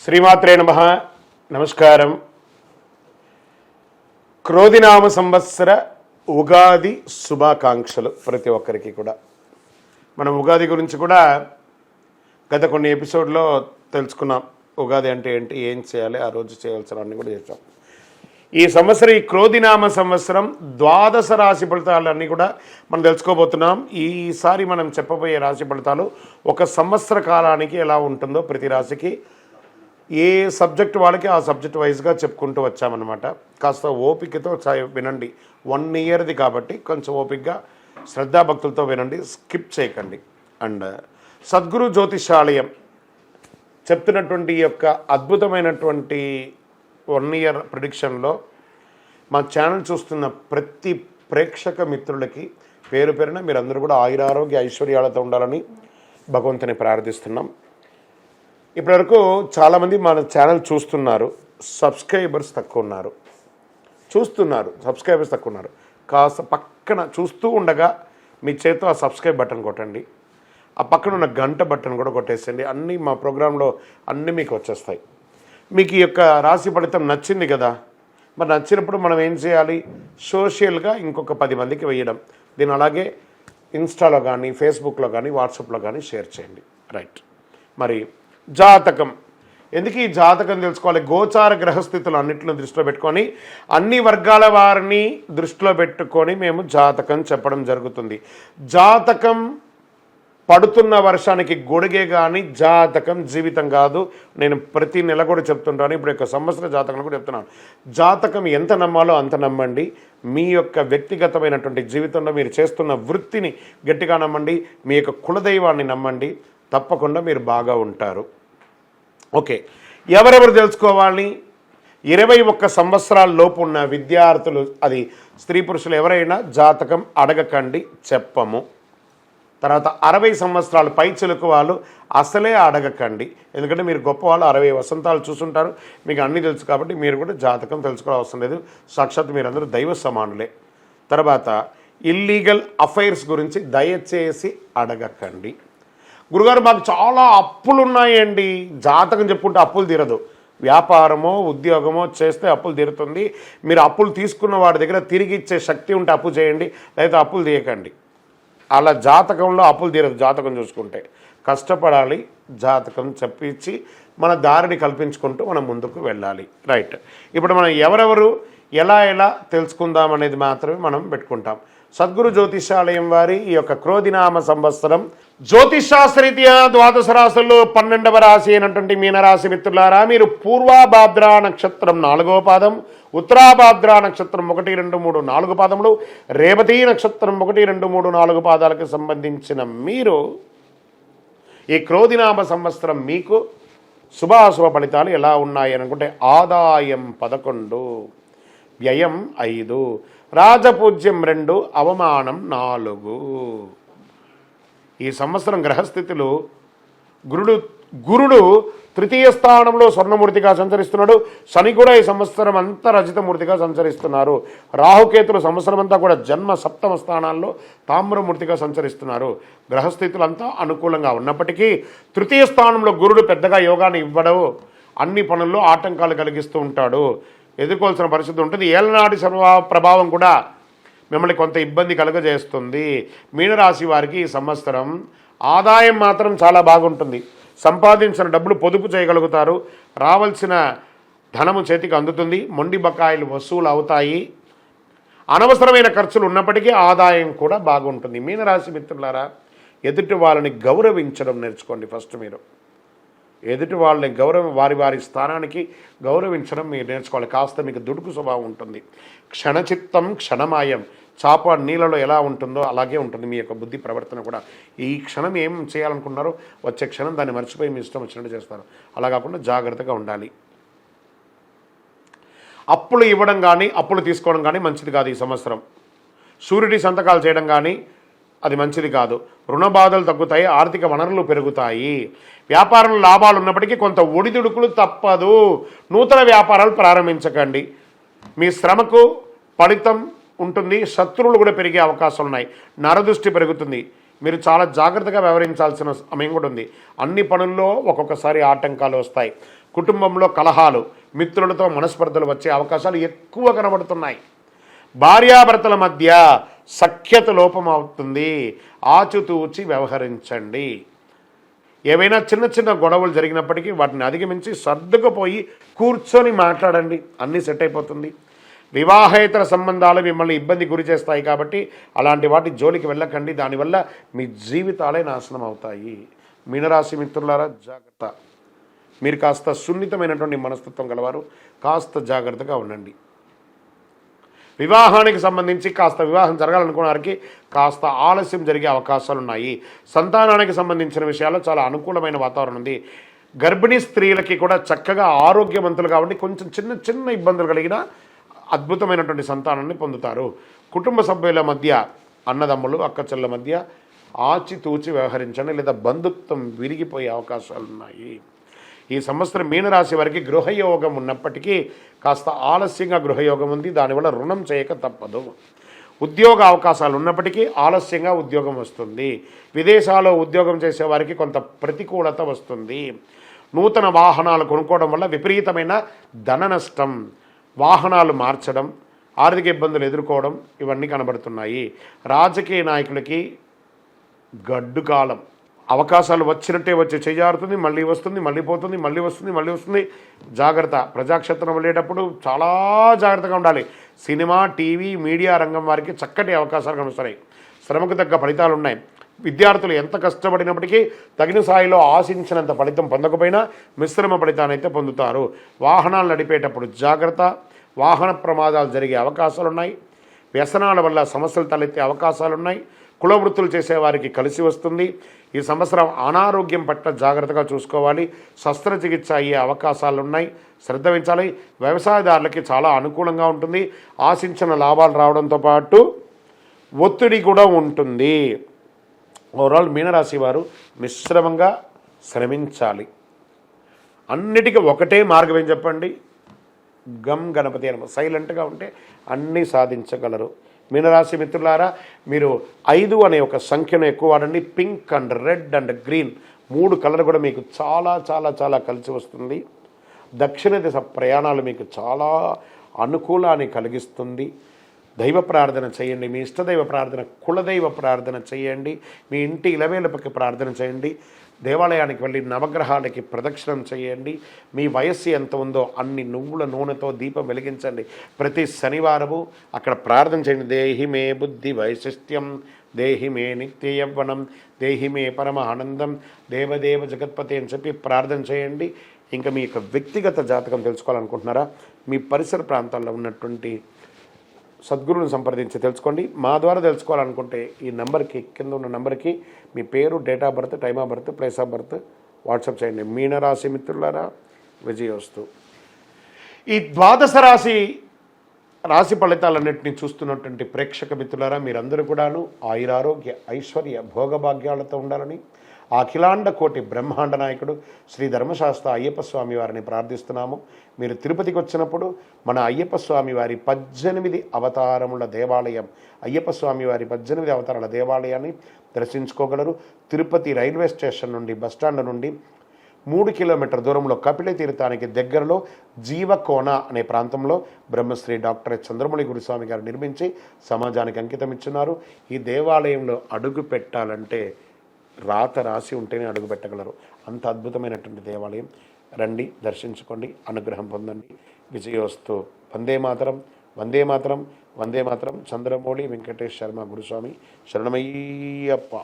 శ్రీమాత్రే నమః. నమస్కారం. క్రోధినామ సంవత్సర ఉగాది శుభాకాంక్షలు ప్రతి ఒక్కరికి కూడా. మనం ఉగాది గురించి కూడా గత కొన్ని ఎపిసోడ్లో తెలుసుకున్నాం. ఉగాది అంటే ఏంటి, ఏం చేయాలి, ఆ రోజు చేయాల్సినవన్నీ కూడా చేసాం. ఈ సంవత్సరం ఈ క్రోధినామ సంవత్సరం ద్వాదశ రాశి ఫలితాలన్నీ కూడా మనం తెలుసుకోబోతున్నాం. ఈసారి మనం చెప్పబోయే రాశి ఫలితాలు ఒక సంవత్సర కాలానికి ఎలా ఉంటుందో ప్రతి రాశికి ఏ సబ్జెక్ట్ వాళ్ళకి ఆ సబ్జెక్ట్ వైజ్గా చెప్పుకుంటూ వచ్చామన్నమాట. కాస్త ఓపికతో వినండి. 1 ఇయర్ది కాబట్టి కొంచెం ఓపికగా శ్రద్ధాభక్తులతో వినండి, స్కిప్ చేయకండి. అండ్ సద్గురు జ్యోతిషాలయం చెప్తున్నటువంటి ఈ యొక్క అద్భుతమైనటువంటి 1 ఇయర్ ప్రిడిక్షన్లో మా ఛానల్ చూస్తున్న ప్రతి ప్రేక్షక మిత్రులకి పేరు పేరున మీరందరూ కూడా ఆయురారోగ్య ఐశ్వర్యాలతో ఉండాలని భగవంతుని ప్రార్థిస్తున్నాం. ఇప్పటివరకు చాలామంది మన ఛానల్ చూస్తున్నారు, సబ్స్క్రైబర్స్ తక్కువ ఉన్నారు. సబ్స్క్రైబర్స్ తక్కువ ఉన్నారు. కాస్త పక్కన చూస్తూ ఉండగా మీ చేతితో ఆ సబ్స్క్రైబ్ బటన్ కొట్టండి. ఆ పక్కన ఉన్న గంట బటన్ కూడా కొట్టేసండి. అన్నీ మా ప్రోగ్రాంలో అన్నీ మీకు వచ్చేస్తాయి. మీకు ఈ యొక్క రాశి ఫలితం నచ్చింది కదా, మరి నచ్చినప్పుడు మనం ఏం చేయాలి? సోషల్గా ఇంకొక 10 మందికి వేయడం. దీన్ని అలాగే ఇన్స్టాలో కానీ, ఫేస్బుక్లో కానీ, వాట్సాప్లో కానీ షేర్ చేయండి. రైట్. మరి జాతకం ఎందుకు ఈ జాతకం తెలుసుకోవాలి? గోచార గ్రహస్థితులు అన్నింటిని దృష్టిలో పెట్టుకొని అన్ని వర్గాల వారిని దృష్టిలో పెట్టుకొని మేము జాతకం చెప్పడం జరుగుతుంది. జాతకం పడుతున్న వర్షానికి గొడుగే కానీ జాతకం జీవితం కాదు. నేను ప్రతి నెల కూడా చెప్తుంటాను. ఇప్పుడు యొక్క సంవత్సర జాతకం కూడా చెప్తున్నాను. జాతకం ఎంత నమ్మాలో అంత నమ్మండి. మీ యొక్క వ్యక్తిగతమైనటువంటి జీవితంలో మీరు చేస్తున్న వృత్తిని గట్టిగా నమ్మండి. మీ యొక్క కులదైవాన్ని నమ్మండి. తప్పకుండా మీరు బాగా ఉంటారు. ఓకే, ఎవరెవరు తెలుసుకోవాలి? 21 సంవత్సరాల లోపు ఉన్న విద్యార్థులు, అది స్త్రీ పురుషులు ఎవరైనా జాతకం అడగకండి, చెప్పము. తర్వాత 60 సంవత్సరాలు పైచిలుకు వాళ్ళు అసలే అడగకండి. ఎందుకంటే మీరు గొప్ప వాళ్ళు, 60 వసంతాలు చూసుంటారు, మీకు అన్నీ తెలుసు కాబట్టి మీరు కూడా జాతకం తెలుసుకోవాల్సిన అవసరం లేదు. సాక్షాత్ మీరందరూ దైవ సమానులే. తర్వాత ఇల్లీగల్ అఫైర్స్ గురించి దయచేసి అడగకండి. గురుగారు మాకు చాలా అప్పులు ఉన్నాయండి. జాతకం చెప్పుకుంటే అప్పులు తీరదు. వ్యాపారమో ఉద్యోగమో చేస్తే అప్పులు తీరుతుంది. మీరు అప్పులు తీసుకున్న వాడి దగ్గర తిరిగి ఇచ్చే శక్తి ఉంటే అప్పు చేయండి, లేదా అప్పులు తీయకండి. అలా జాతకంలో అప్పులు తీరదు. జాతకం చూసుకుంటే కష్టపడాలి. జాతకం చెప్పించి మన దారిని కల్పించుకుంటూ మనం ముందుకు వెళ్ళాలి. రైట్. ఇప్పుడు మనం ఎవరెవరు ఎలా తెలుసుకుందాం అనేది మాత్రమే మనం పెట్టుకుంటాం. సద్గురు జ్యోతిషాలయం వారి ఈ యొక్క క్రోధినామ సంవత్సరం జ్యోతిషాస్త్రరీత్యా ద్వాదశ రాశుల్లో 12వ రాశి అయినటువంటి మీనరాశి మిత్రులారా, మీరు పూర్వాభాద్రా నక్షత్రం 4వ పాదం, ఉత్తరాభాద్రా నక్షత్రం 1, 2, 3, 4 పాదములు, రేవతి నక్షత్రం 1, 2, 3, 4 పాదాలకు సంబంధించిన మీరు ఈ క్రోధినామ సంవత్సరం మీకు శుభాశుభ ఫలితాలు ఎలా ఉన్నాయి అనుకుంటే, ఆదాయం 11, వ్యయం 5, రాజపూజ్యం 2, అవమానం 4. ఈ సంవత్సరం గ్రహస్థితులు గురుడు తృతీయ స్థానంలో స్వర్ణమూర్తిగా సంచరిస్తున్నాడు. శని కూడా ఈ సంవత్సరం అంతా రజితమూర్తిగా సంచరిస్తున్నారు. రాహుకేతులు సంవత్సరం అంతా కూడా జన్మ 7వ స్థానాల్లో తామ్రమూర్తిగా సంచరిస్తున్నారు. గ్రహస్థితులంతా అనుకూలంగా ఉన్నప్పటికీ తృతీయ స్థానంలో గురుడు పెద్దగా యోగాన్ని ఇవ్వడు. అన్ని పనుల్లో ఆటంకాలు కలిగిస్తూ ఉంటాడు. ఎదుర్కోవాల్సిన పరిస్థితి ఉంటుంది. ఏలనాటి ప్రభావం కూడా మిమ్మల్ని కొంత ఇబ్బంది కలుగజేస్తుంది. మీనరాశి వారికి ఈ సంవత్సరం ఆదాయం మాత్రం చాలా బాగుంటుంది. సంపాదించిన డబ్బులు పొదుపు చేయగలుగుతారు. రావాల్సిన ధనము చేతికి అందుతుంది. మొండి బకాయిలు వసూలు అవుతాయి. అనవసరమైన ఖర్చులు ఉన్నప్పటికీ ఆదాయం కూడా బాగుంటుంది. మీనరాశి మిత్రులారా, ఎదుటి వాళ్ళని గౌరవించడం నేర్చుకోండి. ఫస్ట్ మీరు ఎదుటి వాళ్ళని వారి స్థానానికి గౌరవించడం మీరు నేర్చుకోవాలి. కాస్త మీకు దుడుకు స్వభావం ఉంటుంది. క్షణచిత్తం క్షణమాయం, చాప నీళ్ళలో ఎలా ఉంటుందో అలాగే ఉంటుంది మీ యొక్క బుద్ధి ప్రవర్తన కూడా. ఈ క్షణం ఏం చేయాలనుకున్నారో వచ్చే క్షణం దాన్ని మర్చిపోయి మీ ఇష్టం వచ్చినట్టు చేస్తారు. అలా కాకుండా జాగ్రత్తగా ఉండాలి. అప్పులు ఇవ్వడం కానీ అప్పులు తీసుకోవడం కానీ మంచిది కాదు. ఈ సంవత్సరం షూరిటీ సంతకాలు చేయడం కానీ అది మంచిది కాదు. రుణ బాధలు తగ్గుతాయి. ఆర్థిక వనరులు పెరుగుతాయి. వ్యాపారంలో లాభాలు ఉన్నప్పటికీ కొంత ఒడిదుడుకులు తప్పదు. నూతన వ్యాపారాలు ప్రారంభించకండి. మీ శ్రమకు ఫలితం ఉంటుంది. శత్రువులు కూడా పెరిగే అవకాశాలు ఉన్నాయి. నరదృష్టి పెరుగుతుంది. మీరు చాలా జాగ్రత్తగా వ్యవహరించాల్సిన సమయం కూడా ఉంది. అన్ని పనుల్లో ఒక్కొక్కసారి ఆటంకాలు వస్తాయి. కుటుంబంలో కలహాలు, మిత్రులతో మనస్పర్ధలు వచ్చే అవకాశాలు ఎక్కువ కనబడుతున్నాయి. భార్యాభర్తల మధ్య సఖ్యత లోపం అవుతుంది. ఆచితూచి వ్యవహరించండి. ఏవైనా చిన్న చిన్న గొడవలు జరిగినప్పటికీ వాటిని అధిగమించి సర్దుకుపోయి కూర్చొని మాట్లాడండి, అన్నీ సెట్ అయిపోతుంది. వివాహేతర సంబంధాలు మిమ్మల్ని ఇబ్బంది గురి చేస్తాయి కాబట్టి అలాంటి వాటి జోలికి వెళ్ళకండి. దానివల్ల మీ జీవితాలే నాశనం అవుతాయి. మీనరాశి మిత్రులారా జాగ్రత్త. మీరు కాస్త సున్నితమైనటువంటి మనస్తత్వం గలవారు, కాస్త జాగ్రత్తగా ఉండండి. వివాహానికి సంబంధించి కాస్త వివాహం జరగాలనుకున్న వారికి కాస్త ఆలస్యం జరిగే అవకాశాలు ఉన్నాయి. సంతానానికి సంబంధించిన విషయాల్లో చాలా అనుకూలమైన వాతావరణం ఉంది. గర్భిణీ స్త్రీలకి కూడా చక్కగా ఆరోగ్యవంతులుగా ఉండి కొంచెం చిన్న చిన్న ఇబ్బందులు కలిగిన అద్భుతమైనటువంటి సంతానాన్ని పొందుతారు. కుటుంబ సభ్యుల మధ్య, అన్నదమ్ములు అక్కచెల్ల మధ్య ఆచితూచి వ్యవహరించండి, లేదా బంధుత్వం విరిగిపోయే అవకాశాలు ఉన్నాయి. ఈ సంవత్సరం మీనరాశి వారికి గృహయోగం ఉన్నప్పటికీ కాస్త ఆలస్యంగా గృహయోగం ఉంది. దానివల్ల రుణం చేయక తప్పదు. ఉద్యోగ అవకాశాలు ఉన్నప్పటికీ ఆలస్యంగా ఉద్యోగం వస్తుంది. విదేశాల్లో ఉద్యోగం చేసే వారికి కొంత ప్రతికూలత వస్తుంది. నూతన వాహనాలు కొనుక్కోవడం వల్ల విపరీతమైన ధన నష్టం, వాహనాలు మార్చడం, ఆర్థిక ఇబ్బందులు ఎదుర్కోవడం ఇవన్నీ కనబడుతున్నాయి. రాజకీయ నాయకులకి గడ్డు కాలం. అవకాశాలు వచ్చినట్టే వచ్చి చేజారుతుంది, మళ్ళీ వస్తుంది, మళ్ళీ పోతుంది, మళ్ళీ వస్తుంది, మళ్ళీ వస్తుంది. జాగ్రత్త. ప్రజాక్షేత్రం వెళ్ళేటప్పుడు చాలా జాగ్రత్తగా ఉండాలి. సినిమా, టీవీ, మీడియా రంగం వారికి చక్కటి అవకాశాలు కనిపిస్తున్నాయి. శ్రమకు తగ్గ ఫలితాలు ఉన్నాయి. విద్యార్థులు ఎంత కష్టపడినప్పటికీ తగిన స్థాయిలో ఆశించినంత ఫలితం పొందకపోయినా మిశ్రమ ఫలితాన్ని అయితే పొందుతారు. వాహనాలు నడిపేటప్పుడు జాగ్రత్త. వాహన ప్రమాదాలు జరిగే అవకాశాలున్నాయి. వ్యసనాల వల్ల సమస్యలు తలెత్తే అవకాశాలున్నాయి. కుల వృత్తులు చేసేవారికి కలిసి వస్తుంది. ఈ సంవత్సరం అనారోగ్యం పట్ల జాగ్రత్తగా చూసుకోవాలి. శస్త్రచికిత్స అయ్యే అవకాశాలున్నాయి, శ్రద్ధ వహించాలి. వ్యవసాయదారులకి చాలా అనుకూలంగా ఉంటుంది. ఆశించిన లాభాలు రావడంతో పాటు ఒత్తిడి కూడా ఉంటుంది. ఓవరాల్ మీనరాశి వారు మిశ్రమంగా శ్రమించాలి. అన్నిటికీ ఒకటే మార్గం ఏం చెప్పండి? గమ్ గణపతి అనమ. సైలెంట్గా ఉంటే అన్నీ సాధించగలరు. మీనరాశి మిత్రులారా, మీరు 5 అనే ఒక సంఖ్యను ఎక్కువ వాడండి. Pink and red and green 3 colour కూడా మీకు చాలా చాలా చాలా కలిసి వస్తుంది. దక్షిణ దిశ ప్రయాణాలు మీకు చాలా అనుకూలాన్ని కలిగిస్తుంది. దైవ ప్రార్థన చేయండి. మీ ఇష్టదైవ ప్రార్థన, కులదైవ ప్రార్థన చేయండి. మీ ఇంటి ఇలవేలపకి ప్రార్థన చేయండి. దేవాలయానికి వెళ్ళి నవగ్రహాలకి ప్రదక్షిణం చేయండి. మీ వయస్సు ఎంత ఉందో అన్ని నువ్వుల నూనెతో దీపం వెలిగించండి. ప్రతి శనివారము అక్కడ ప్రార్థన చేయండి. దేహి మే బుద్ధి వైశిష్ట్యం, దేహి మే నిత్య యవ్వనం, దేహి మే పరమ ఆనందం, దేవదేవ జగత్పతి అని చెప్పి ప్రార్థన చేయండి. ఇంకా మీ యొక్క వ్యక్తిగత జాతకం తెలుసుకోవాలనుకుంటున్నారా? మీ పరిసర ప్రాంతాల్లో ఉన్నటువంటి సద్గురువుని సంప్రదించి తెలుసుకోండి. మా ద్వారా తెలుసుకోవాలనుకుంటే ఈ నెంబర్కి, కింద ఉన్న నెంబర్కి మీ పేరు, date of birth, time of birth, place of birth WhatsApp చేయండి. మీనరాశి మిత్రులారా విజయోస్తు. ఈ ద్వాదశ రాశి ఫలితాలన్నింటినీ చూస్తున్నటువంటి ప్రేక్షక మిత్రులారా, మీరందరూ కూడాను ఆయురారోగ్య ఐశ్వర్య భోగభాగ్యాలతో ఉండాలని ఆ అఖిలాండ కోటి బ్రహ్మాండ నాయకుడు శ్రీ ధర్మశాస్త్ర అయ్యప్ప స్వామి వారిని ప్రార్థిస్తున్నాము. మీరు తిరుపతికి వచ్చినప్పుడు మన అయ్యప్ప స్వామి వారి 18 అవతారముల దేవాలయం, అయ్యప్ప స్వామి వారి 18 అవతారాల దేవాలయాన్ని దర్శించుకోగలరు. తిరుపతి రైల్వే స్టేషన్ నుండి, బస్టాండ్ నుండి 3 కిలోమీటర్ దూరంలో కపిల తీర్థానికి దగ్గరలో జీవకోన అనే ప్రాంతంలో బ్రహ్మశ్రీ డాక్టర్ చంద్రమౌళి గురుస్వామి గారు నిర్మించి సమాజానికి అంకితం ఇచ్చున్నారు. ఈ దేవాలయంలో అడుగు పెట్టాలంటే రాత రాసి ఉంటేనే అడుగు పెట్టగలరు. అంత అద్భుతమైనటువంటి దేవాలయం. రండి, దర్శించుకోండి, అనుగ్రహం పొందండి. విజయోస్తు. వందే మాతరం, వందే మాతరం, వందే మాతరం. చంద్రమౌళి వెంకటేష్ శర్మ గురుస్వామి శరణమయ్యప్ప.